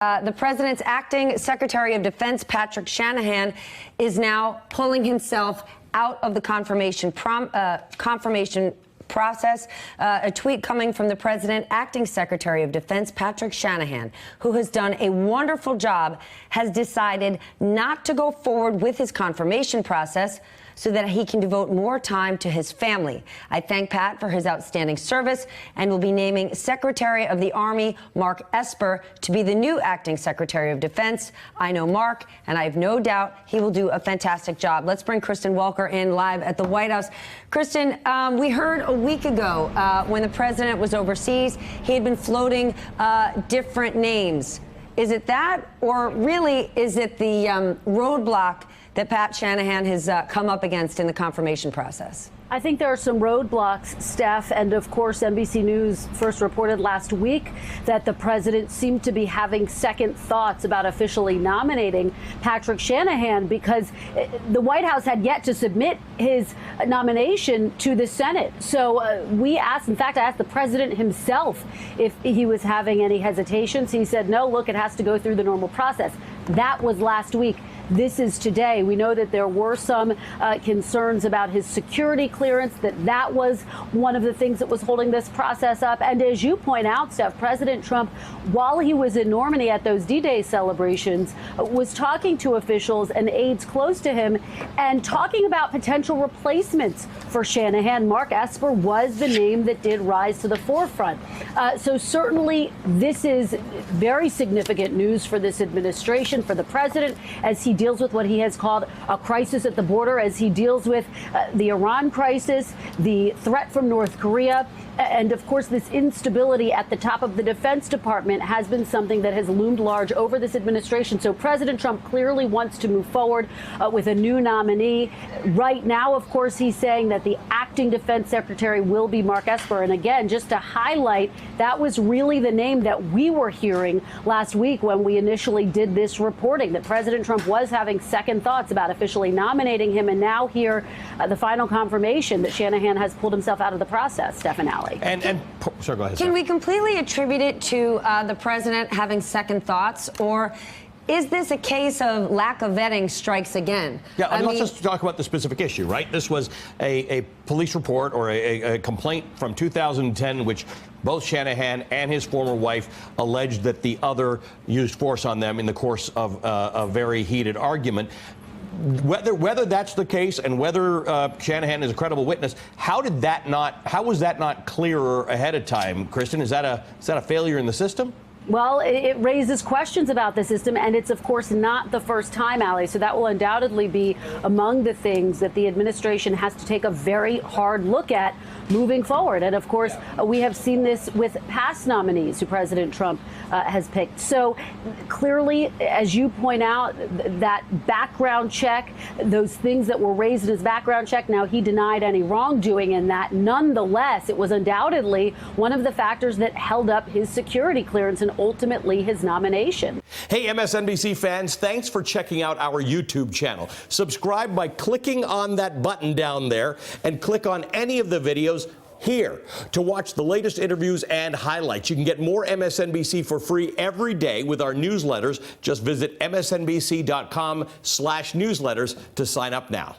The president's acting Secretary of Defense, Patrick Shanahan, is now pulling himself out of the confirmation process. A tweet coming from the president, acting Secretary of Defense Patrick Shanahan, who has done a wonderful job, has decided not to go forward with his confirmation process so that he can devote more time to his family. I thank Pat for his outstanding service and will be naming Secretary of the Army Mark Esper to be the new acting Secretary of Defense. I know Mark, and I have no doubt he will do a fantastic job. Let's bring Kristen Welker in live at the White House. Kristen, we heard a week ago when the president was overseas, he had been floating different names. Is it that, or really is it the roadblock that Pat Shanahan has come up against in the confirmation process? I think there are some roadblocks, Steph, and of course NBC News first reported last week that the president seemed to be having second thoughts about officially nominating Patrick Shanahan because the White House had yet to submit his nomination to the Senate. So we asked, in fact, I asked the president himself if he was having any hesitations. He said, no, look, it has to go through the normal process. That was last week. This is today. We know that there were some concerns about his security clearance, that was one of the things that was holding this process up. And as you point out, Steph, President Trump, while he was in Normandy at those D-Day celebrations, was talking to officials and aides close to him and talking about potential replacements for Shanahan. Mark Esper was the name that did rise to the forefront. So certainly this is very significant news for this administration, for the president, as he deals with what he has called a crisis at the border, as he deals with the Iran crisis, the threat from North Korea, and of course this instability at the top of the Defense Department has been something that has loomed large over this administration. So President Trump clearly wants to move forward with a new nominee. Right now, of course, he's saying that the acting Defense Secretary will be Mark Esper. And again, just to highlight, that was really the name that we were hearing last week when we initially did this reporting, that President Trump was having second thoughts about officially nominating him. And now here, the final confirmation that Shanahan has pulled himself out of the process, Steph and Allie. Sorry, go ahead. Can we completely attribute it to the president having second thoughts, or is this a case of lack of vetting strikes again? Yeah, I mean, let's just talk about the specific issue, right? This was a police report or a complaint from 2010 in which both Shanahan and his former wife alleged that the other used force on them in the course of a very heated argument. Whether that's the case and whether Shanahan is a credible witness, how was that not clearer ahead of time, Kristen? Is that a failure in the system? Well, it raises questions about the system, and it's, of course, not the first time, Allie. So that will undoubtedly be among the things that the administration has to take a very hard look at moving forward. And, of course, we have seen this with past nominees who President Trump has picked. So clearly, as you point out, that background check, those things that were raised in his background check, now he denied any wrongdoing in that. Nonetheless, it was undoubtedly one of the factors that held up his security clearance and ultimately his nomination. Hey, MSNBC fans, thanks for checking out our YouTube channel. Subscribe by clicking on that button down there and click on any of the videos here to watch the latest interviews and highlights. You can get more MSNBC for free every day with our newsletters. Just visit msnbc.com/newsletters to sign up now.